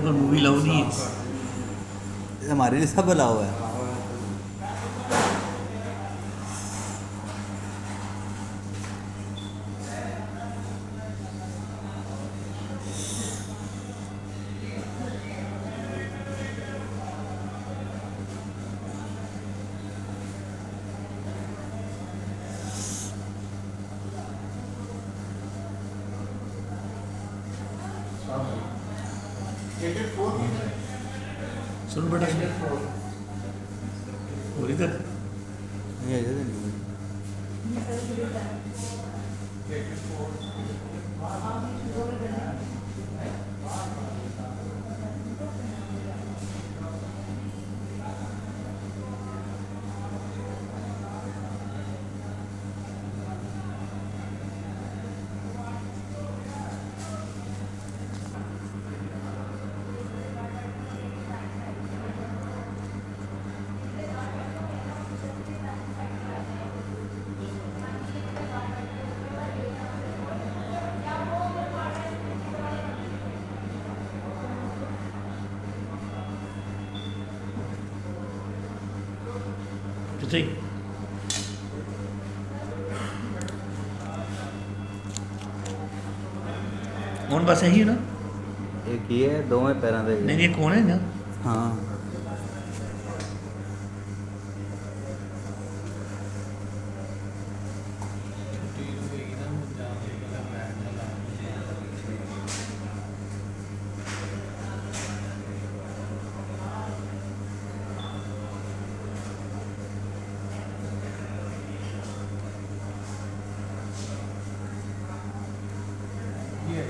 को मूवी लाओ नहीं है। हमारे लिए सब अलाउ है। सुन बेटा और इधर ये इधर नहीं। कितने कौन बस यही है ना? एक ही है, दो में पैरों पे। नहीं ये कौन है ना? हाँ ये